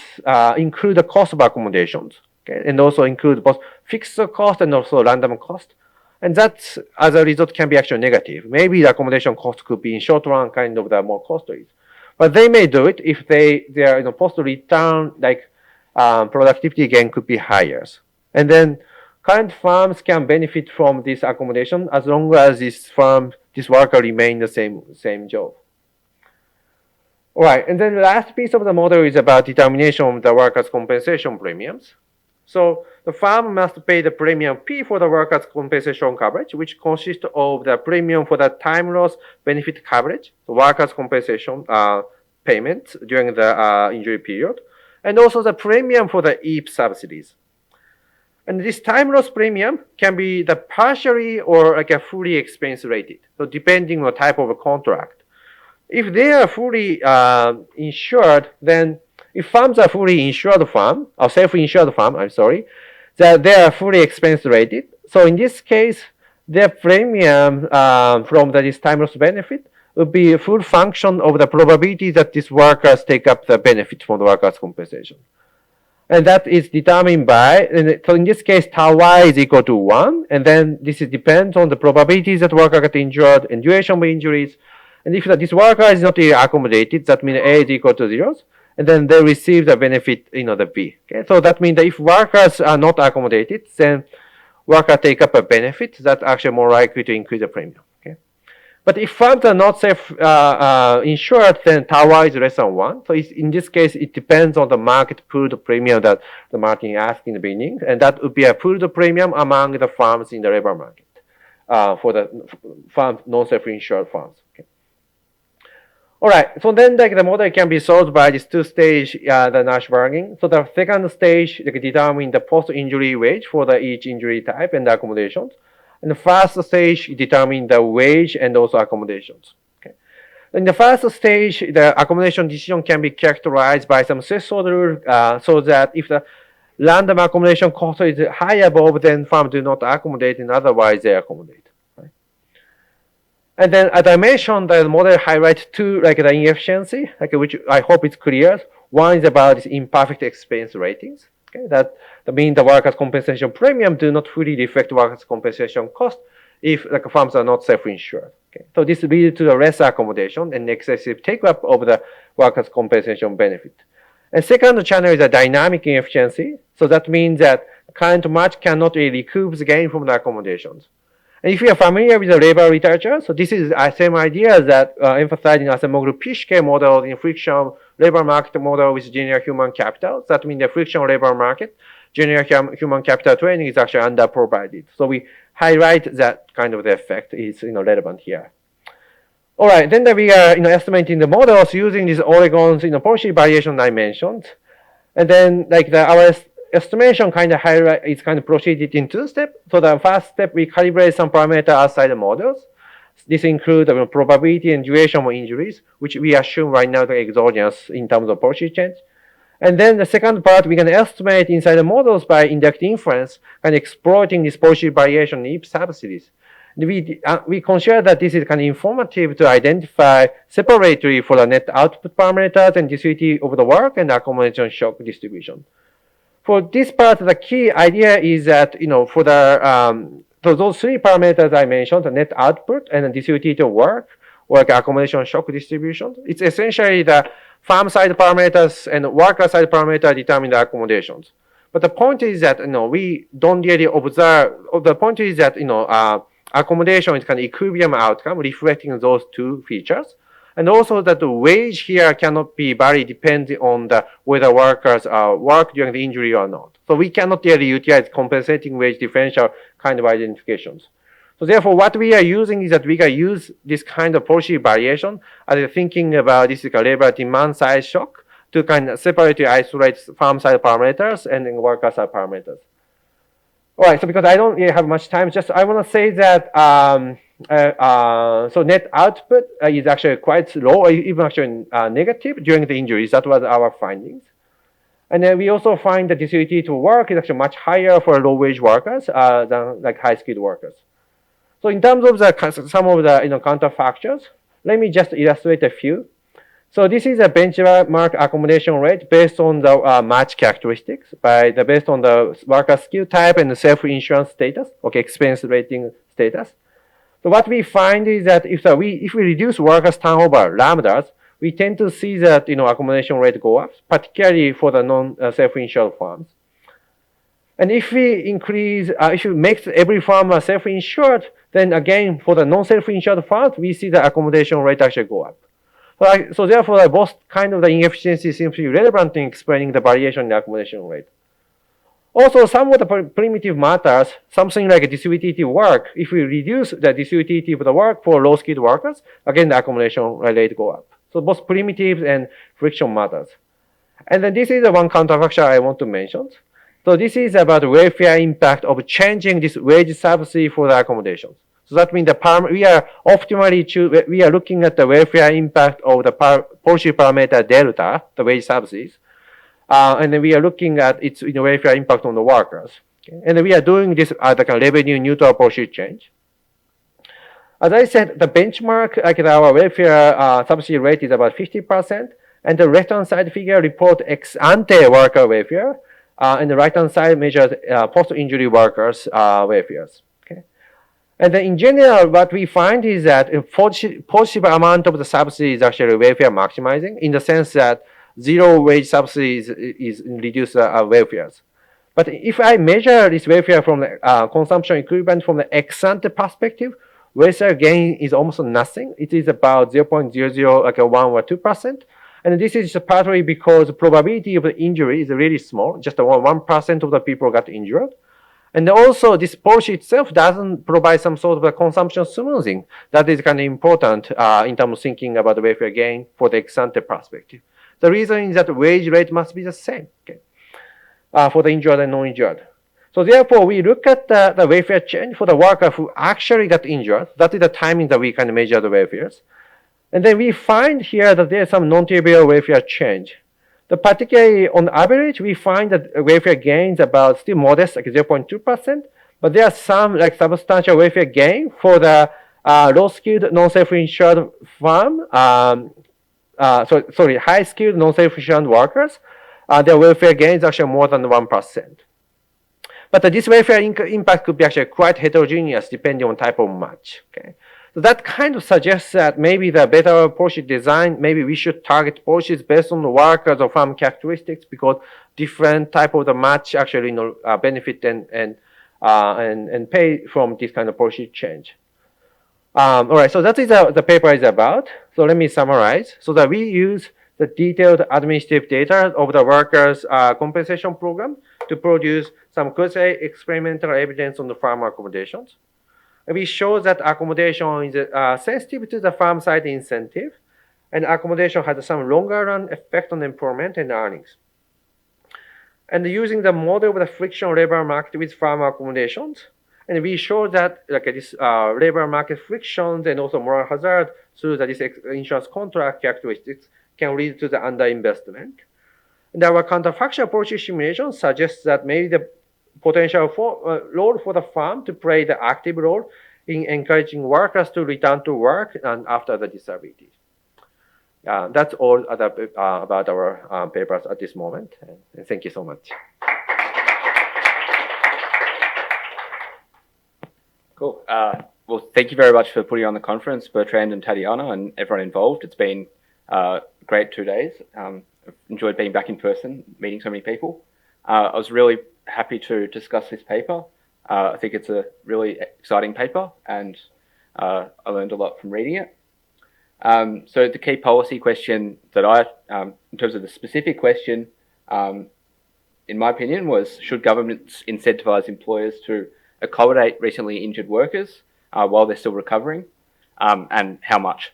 include the cost of accommodations, okay, and also include both fixed cost and also random cost. And that, as a result, can be actually negative. Maybe the accommodation cost could be in short run kind of the more costly. But they may do it if their post-return productivity gain could be higher. And then current firms can benefit from this accommodation as long as this worker remain the same job. All right, and then the last piece of the model is about determination of the workers' compensation premiums. So the firm must pay the premium P for the workers' compensation coverage, which consists of the premium for the time loss benefit coverage, the workers' compensation payments during the injury period, and also the premium for the EAP subsidies. And this time loss premium can be the partially or like a fully expense rated. So depending on the type of a contract. If they are fully insured, then if firms are fully insured firm, or self-insured firm, I'm sorry, that they are fully expense rated. So in this case, their premium from this time loss benefit would be a full function of the probability that these workers take up the benefit from the workers' compensation. And that is determined by, so in this case, tau y is equal to 1, and then this depends on the probabilities that worker get injured and duration of injuries. And if this worker is not accommodated, that means A is equal to 0, and then they receive the benefit, the B. Okay? So that means that if workers are not accommodated, then workers take up a benefit that's actually more likely to increase the premium. Okay? But if firms are not insured, then tau y is less than 1. So in this case, it depends on the market pooled premium that the Martin asked in the beginning, and that would be a pooled premium among the firms in the labor market for the firm non-self-insured firms. Okay. All right, so then the model can be solved by this two-stage the Nash bargaining. So the second stage determine the post-injury wage for each injury type and the accommodations. And the first stage determine the wage and also accommodations. Okay. In the first stage, the accommodation decision can be characterized by some threshold rule so that if the random accommodation cost is high above, then firms do not accommodate, and otherwise they accommodate. Right? And then, as I mentioned, the model highlights two, the inefficiency, which I hope is clear. One is about this imperfect expense ratings. Okay, that means the workers' compensation premium do not fully reflect workers' compensation cost if firms are not self-insured. Okay, so this leads to the less accommodation and excessive take-up of the workers' compensation benefit. And second channel is a dynamic inefficiency. So that means that current match cannot really recoup the gain from the accommodations. And if you are familiar with the labor literature, so this is the same idea that emphasizing Acemoglu-Pischke model in frictional labor market model with general human capital. That means the frictional labor market, general human capital training is actually underprovided. So we highlight that kind of the effect is relevant here. All right, then we are estimating the models using these Oregon's policy variation I mentioned, and then our estimation is proceeded in two steps. So the first step, we calibrate some parameter outside the models. This includes probability and duration of injuries, which we assume right now the exogenous in terms of policy change. And then the second part, we can estimate inside the models by inductive inference and exploiting this policy variation in subsidies. We consider that this is informative to identify separately for the net output parameters and disability of the work and accommodation shock distribution. For this part, the key idea is that, for so those three parameters I mentioned, the net output and the disability of work, or accommodation shock distribution, it's essentially the farm side parameters and worker side parameter determine the accommodations. But the point is that, we don't really observe, the point is that, accommodation is equilibrium outcome reflecting those two features. And also that the wage here cannot be very dependent on whether workers work during the injury or not. So we cannot really utilize compensating wage differential kind of identifications. So therefore, what we are using is that we can use this kind of policy variation as thinking about this labor demand side shock to separately isolate farm side parameters and worker side parameters. All right, so because I don't really have much time, I want to say that so net output is actually quite low, or even actually negative during the injuries. That was our findings. And then we also find the disability to work is actually much higher for low-wage workers than high-skilled workers. So in terms of some of the counterfactors, let me just illustrate a few. So this is a benchmark accommodation rate based on the match characteristics based on the worker skill type and the self-insurance status, expense rating status. So what we find is that if we reduce workers' turnover lambdas, we tend to see that accommodation rate go up, particularly for the non-self-insured firms. And if we increase, if we make every firm self-insured, then again for the non-self-insured firms, we see the accommodation rate actually go up. So therefore, both kind of the inefficiency seems to be relevant in explaining the variation in the accommodation rate. Also, some of the primitive matters, something like distributive work, if we reduce the distributive of the work for low-skilled workers, again, the accommodation rate go up. So both primitives and friction matters. And then this is the one counterfactor I want to mention. So this is about the welfare impact of changing this wage subsidy for the accommodations. So that means we are optimally we are looking at the welfare impact of the policy parameter delta, the wage subsidies, and then we are looking at its welfare impact on the workers. Okay? And we are doing this as like a revenue neutral policy change. As I said, the benchmark, like our welfare subsidy rate is about 50%, and the left-hand side figure report ex ante worker welfare, and the right-hand side measures post-injury workers' welfares. Okay? And then in general, what we find is that a possible amount of the subsidy is actually welfare maximizing, in the sense that zero wage subsidy is reduced welfares. But if I measure this welfare from the consumption equivalent from the ex-ante perspective, welfare gain is almost nothing. It is about 0.00, like 1 or 2%. And this is partly because the probability of the injury is really small. Just 1% of the people got injured. And also, this policy itself doesn't provide some sort of a consumption smoothing. That is kind of important in terms of thinking about the welfare gain for the ex-ante perspective. The reason is that the wage rate must be the same, okay, for the injured and non-injured. So therefore, we look at the welfare change for the worker who actually got injured. That is the timing that we can measure the welfares. And then we find here that there's some non-trivial welfare change. Particularly on average, we find that welfare gains about still modest, like 0.2%, but there are some like substantial welfare gain for the low-skilled, non-self-insured firm, high-skilled, non-self-insured workers. Their welfare gain is actually more than 1%. But this welfare impact could be actually quite heterogeneous depending on type of match. Okay? So that kind of suggests that maybe the better policy design, maybe we should target policies based on the workers or farm characteristics, because different type of the match actually benefit and pay from this kind of policy change. All right, so that is the paper is about. So let me summarize. So that we use the detailed administrative data of the workers' compensation program to produce some quasi-experimental evidence on the farm accommodations. We show that accommodation is sensitive to the farm side incentive, and accommodation has some longer run effect on employment and earnings. And using the model of the frictional labor market with farm accommodations, and we show that like this labor market frictions and also moral hazard through this insurance contract characteristics can lead to the underinvestment. And our counterfactual policy simulation suggests that maybe the potential role for the farm to play the active role in encouraging workers to return to work and after the disability. That's all about our papers at this moment. And thank you so much. Cool. Well, thank you very much for putting on the conference, Bertrand and Tatiana, and everyone involved. It's been a great 2 days. I've enjoyed being back in person, meeting so many people. I was really happy to discuss this paper. I think it's a really exciting paper, and I learned a lot from reading it. So the key policy question that in terms of the specific question, in my opinion, was should governments incentivize employers to accommodate recently injured workers while they're still recovering, and how much?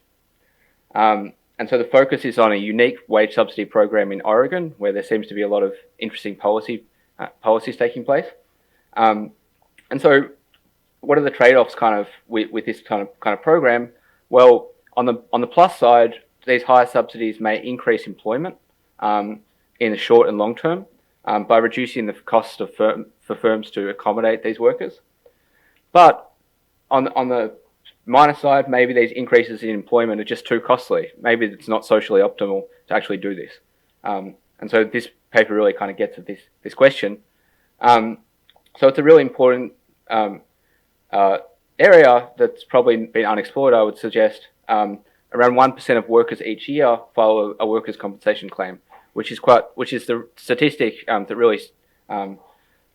And so the focus is on a unique wage subsidy program in Oregon, where there seems to be a lot of interesting policies taking place. And so what are the trade-offs kind of with this kind of program? Well, on the plus side, these higher subsidies may increase employment in the short and long term by reducing the cost for firms to accommodate these workers. But on the minus side, maybe these increases in employment are just too costly. Maybe it's not socially optimal to actually do this. And so this paper really kind of gets at this question. So it's a really important area that's probably been unexplored, I would suggest. Around 1% of workers each year file a workers' compensation claim, which is the statistic that really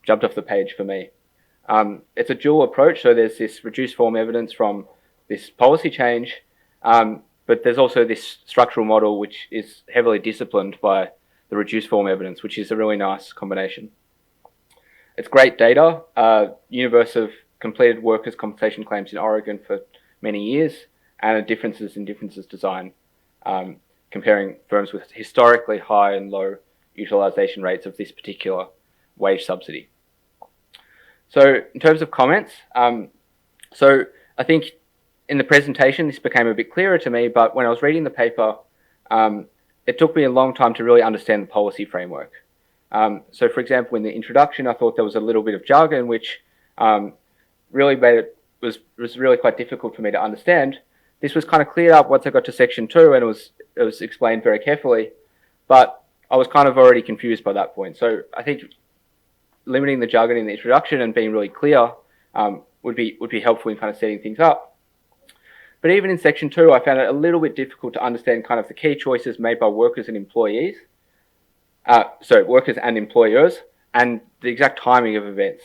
jumped off the page for me. It's a dual approach, so there's this reduced form evidence from this policy change, but there's also this structural model which is heavily disciplined by the reduced form evidence, which is a really nice combination. It's great data, universe of completed workers' compensation claims in Oregon for many years, and the differences in design, comparing firms with historically high and low utilization rates of this particular wage subsidy. So in terms of comments, so I think in the presentation this became a bit clearer to me, but when I was reading the paper, it took me a long time to really understand the policy framework. So for example, in the introduction, I thought there was a little bit of jargon which really made it was really quite difficult for me to understand. This was kind of cleared up once I got to section 2, and it was explained very carefully, but I was kind of already confused by that point. So I think limiting the jargon in the introduction and being really clear would be helpful in kind of setting things up. But even in section 2, I found it a little bit difficult to understand kind of the key choices made by workers and employees, workers and employers, and the exact timing of events.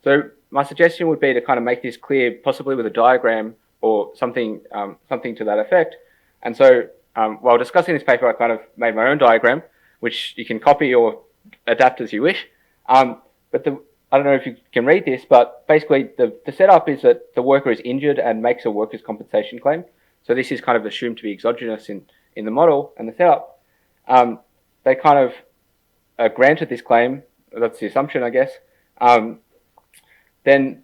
So my suggestion would be to kind of make this clear, possibly with a diagram or something, something to that effect. And so while discussing this paper, I kind of made my own diagram, which you can copy or adapt as you wish. But I don't know if you can read this, but basically the setup is that the worker is injured and makes a workers' compensation claim. So this is kind of assumed to be exogenous in the model and the setup. They kind of are granted this claim. That's the assumption, I guess. Then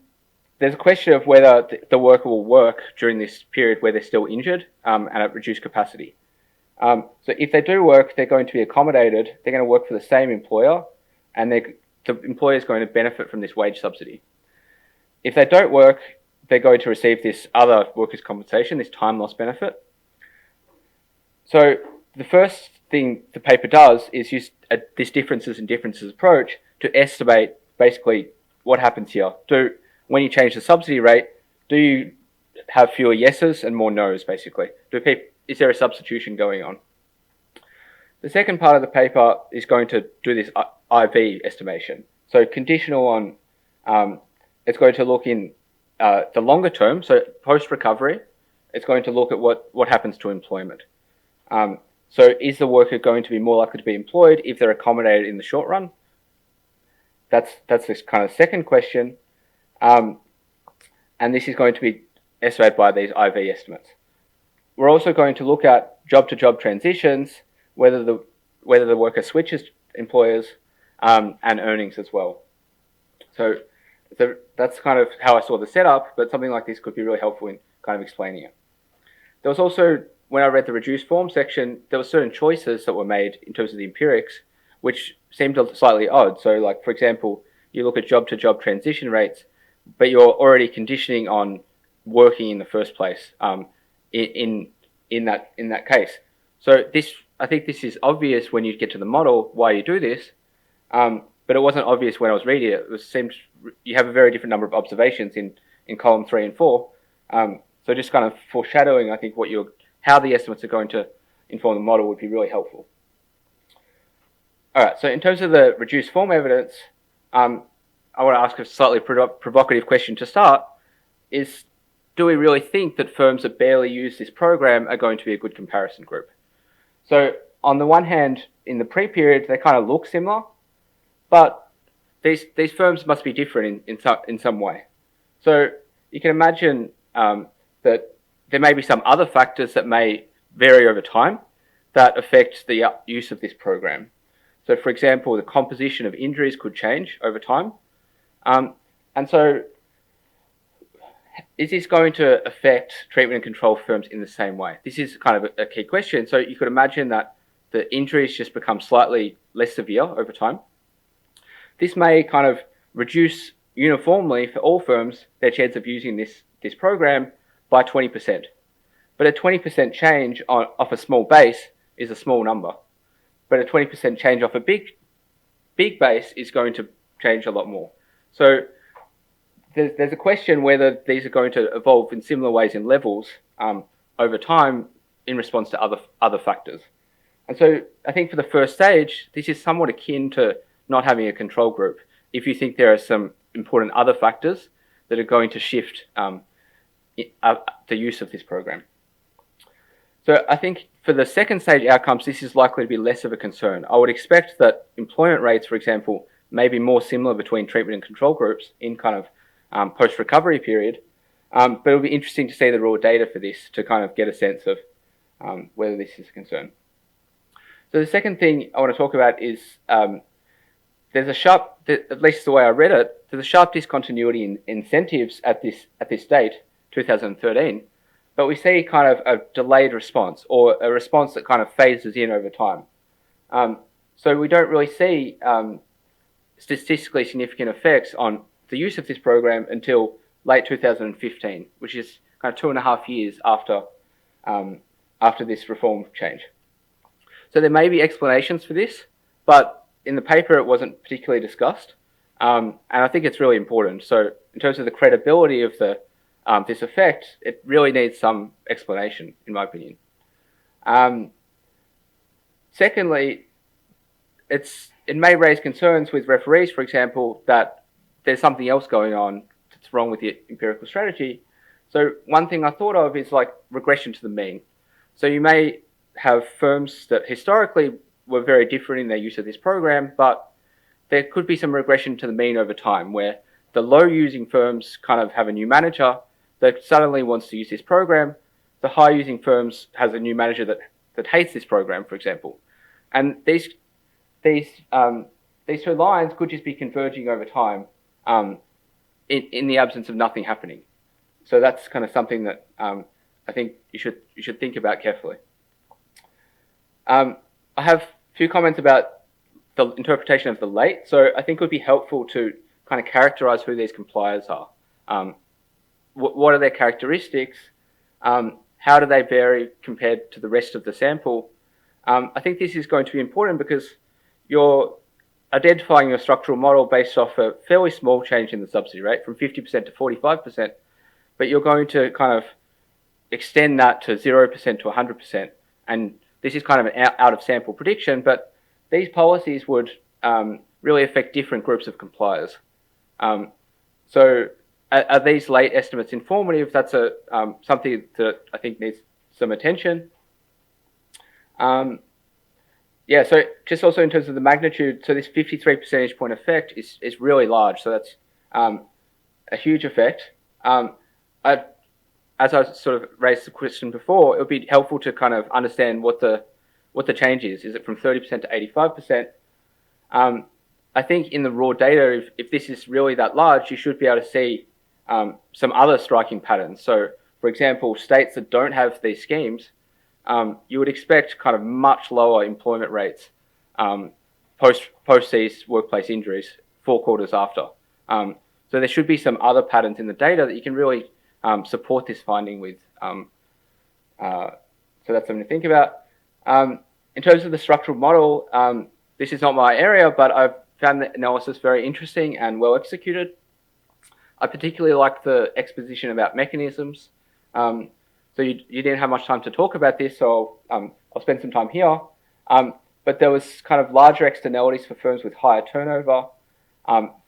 there's a question of whether the worker will work during this period where they're still injured and at reduced capacity. So if they do work, they're going to be accommodated. They're going to work for the same employer, and the employer is going to benefit from this wage subsidy. If they don't work, they're going to receive this other workers' compensation, this time loss benefit. So the first thing the paper does is use this differences and differences approach to estimate basically what happens here. When you change the subsidy rate, do you have fewer yeses and more nos, basically? Is there a substitution going on? The second part of the paper is going to do this IV estimation. So conditional on, it's going to look in the longer term, so post-recovery, it's going to look at what happens to employment. So is the worker going to be more likely to be employed if they're accommodated in the short run? That's this kind of second question. And this is going to be estimated by these IV estimates. We're also going to look at job-to-job transitions, whether the worker switches employers, and earnings as well. So that's kind of how I saw the setup, but something like this could be really helpful in kind of explaining it. There was also, when I read the reduced form section, there were certain choices that were made in terms of the empirics, which seemed slightly odd. So like, for example, you look at job-to-job transition rates, but you're already conditioning on working in the first place in that case. So I think this is obvious when you get to the model why you do this, but it wasn't obvious when I was reading it. It seemed you have a very different number of observations in column 3 and 4. So just kind of foreshadowing, I think how the estimates are going to inform the model would be really helpful. All right, so in terms of the reduced form evidence, I want to ask a slightly provocative question to start, is do we really think that firms that barely use this program are going to be a good comparison group? So on the one hand, in the pre-period, they kind of look similar, but these firms must be different in some way. So you can imagine that there may be some other factors that may vary over time that affect the use of this program. So for example, the composition of injuries could change over time. And so is this going to affect treatment and control firms in the same way? This is kind of a key question. So you could imagine that the injuries just become slightly less severe over time. This may kind of reduce uniformly for all firms their chance of using this program by 20%. But a 20% change off a small base is a small number. But a 20% change off a big base is going to change a lot more. So there's a question whether these are going to evolve in similar ways in levels over time in response to other factors. And so I think for the first stage, this is somewhat akin to not having a control group. If you think there are some important other factors that are going to shift the use of this program. So I think for the second stage outcomes, this is likely to be less of a concern. I would expect that employment rates, for example, may be more similar between treatment and control groups in kind of post-recovery period. But it'll be interesting to see the raw data for this to kind of get a sense of whether this is a concern. So the second thing I want to talk about is there's a sharp, at least the way I read it, there's a sharp discontinuity in incentives at this date, 2013, but we see kind of a delayed response, or a response that kind of phases in over time. So we don't really see statistically significant effects on the use of this program until late 2015, which is kind of 2.5 years after this reform change. So there may be explanations for this, but in the paper it wasn't particularly discussed, and I think it's really important. So in terms of the credibility of this effect, it really needs some explanation, in my opinion. Secondly, it may raise concerns with referees, for example, that there's something else going on that's wrong with the empirical strategy. So one thing I thought of is like regression to the mean. So you may have firms that historically were very different in their use of this program, but there could be some regression to the mean over time, where the low using firms kind of have a new manager that suddenly wants to use this program. The high using firms has a new manager that hates this program, for example. And these two lines could just be converging over time in the absence of nothing happening. So that's kind of something that I think you should think about carefully. I have a few comments about the interpretation of the late. So I think it would be helpful to kind of characterize who these compliers are. What are their characteristics? How do they vary compared to the rest of the sample? I think this is going to be important because you're identifying your structural model based off a fairly small change in the subsidy rate from 50% to 45%, but you're going to kind of extend that to 0% to 100%. And this is kind of an out of sample prediction, but these policies would really affect different groups of compliers. So are these late estimates informative? That's something that I think needs some attention. Yeah, so just also in terms of the magnitude, so this 53 percentage point effect is really large. So that's a huge effect. As I sort of raised the question before, it would be helpful to kind of understand what the change is. Is it from 30% to 85%? I think in the raw data, if this is really that large, you should be able to see some other striking patterns. So, for example, states that don't have these schemes, you would expect kind of much lower employment rates post these workplace injuries 4 quarters after. So there should be some other patterns in the data that you can really support this finding with. So that's something to think about. In terms of the structural model, this is not my area, but I've found the analysis very interesting and well executed. I particularly like the exposition about mechanisms. So you didn't have much time to talk about this, so I'll spend some time here. But there was kind of larger externalities for firms with higher turnover,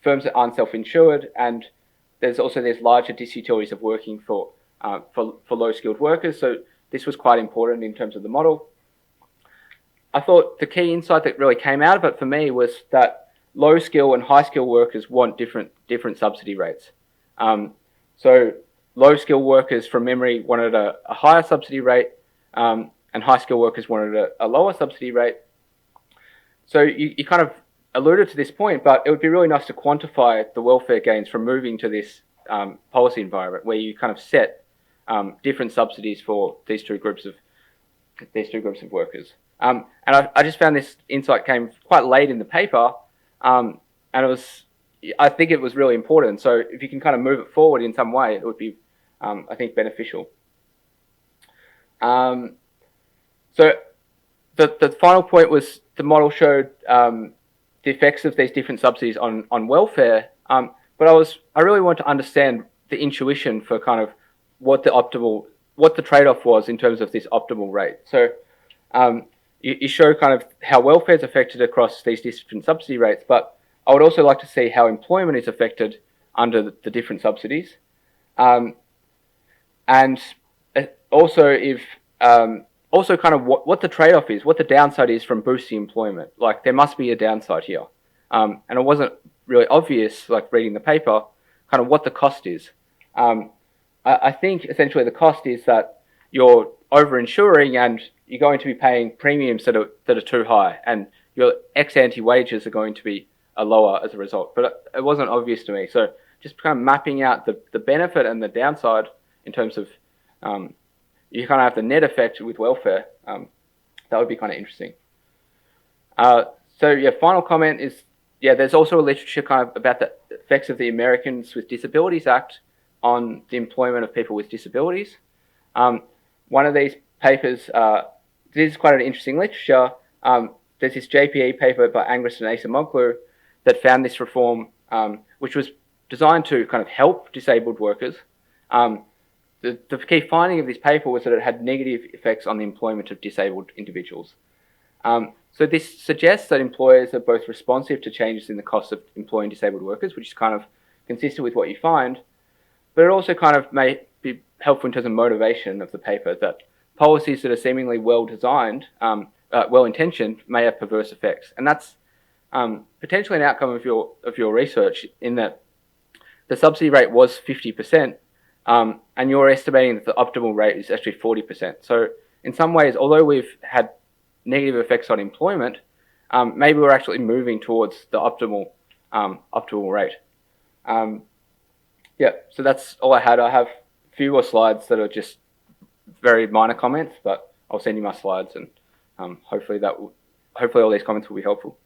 firms that aren't self-insured, and there's also larger disutilities of working for low-skilled workers. So this was quite important in terms of the model. I thought the key insight that really came out of it for me was that low-skill and high-skill workers want different subsidy rates. So low-skill workers, from memory, wanted a higher subsidy rate, and high-skill workers wanted a lower subsidy rate. So you kind of alluded to this point, but it would be really nice to quantify the welfare gains from moving to this policy environment where you kind of set different subsidies for these two groups of workers. And I just found this insight came quite late in the paper, and I think it was really important. So if you can kind of move it forward in some way, it would be, I think, beneficial. So the final point was the model showed the effects of these different subsidies on welfare, but I really want to understand the intuition for kind of what the trade-off was in terms of this optimal rate. So you show kind of how welfare is affected across these different subsidy rates, but I would also like to see how employment is affected under the different subsidies, and also kind of what the trade-off is, what the downside is from boosting employment. Like, there must be a downside here, and it wasn't really obvious, like reading the paper, kind of what the cost is. I think essentially the cost is that you're over-insuring and you're going to be paying premiums that are too high, and your ex-ante wages are going to be are lower as a result, but it wasn't obvious to me. So just kind of mapping out the benefit and the downside in terms of you kind of have the net effect with welfare. That would be kind of interesting. So yeah, final comment is, yeah, there's also a literature kind of about the effects of the Americans with Disabilities Act on the employment of people with disabilities. One of these papers, this is quite an interesting literature. There's this JPE paper by Angus and Asa that found this reform, which was designed to kind of help disabled workers. The key finding of this paper was that it had negative effects on the employment of disabled individuals. So this suggests that employers are both responsive to changes in the cost of employing disabled workers, which is kind of consistent with what you find, but it also kind of may be helpful in terms of motivation of the paper, that policies that are seemingly well-designed, well-intentioned, may have perverse effects. And that's potentially an outcome of your research, in that the subsidy rate was 50%, and you're estimating that the optimal rate is actually 40%. So in some ways, although we've had negative effects on employment, maybe we're actually moving towards the optimal rate. Yeah, so that's all I had. I have a few more slides that are just very minor comments, but I'll send you my slides, and hopefully all these comments will be helpful.